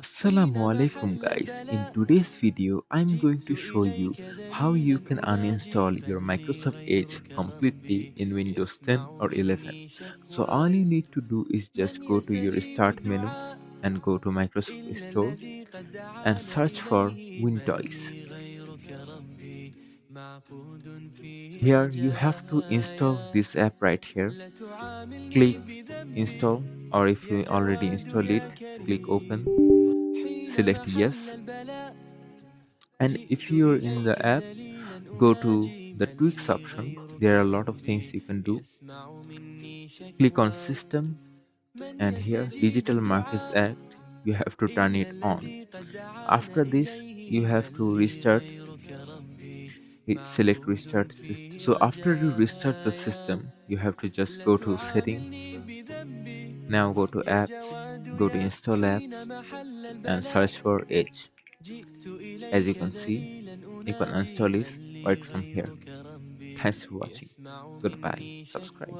Assalamu alaikum guys. In today's video, I'm going to show you how you can uninstall your Microsoft Edge completely in Windows 10 or 11. So all you need to do is just go to your start menu and go to Microsoft Store and search for Windows. Here you have to install this app right here. Click install, or if you already installed it, click open, select yes, and if you're in the app, go to the tweaks option. There are a lot of things you can do. Click on system, and here digital markets act, you have to turn it on. After this you have to restart, select restart system. So after you restart the system, you have to just go to settings. Now go to apps, go to install apps and search for Edge. As you can see, you can install it right from here. Thanks for watching. Goodbye. Subscribe.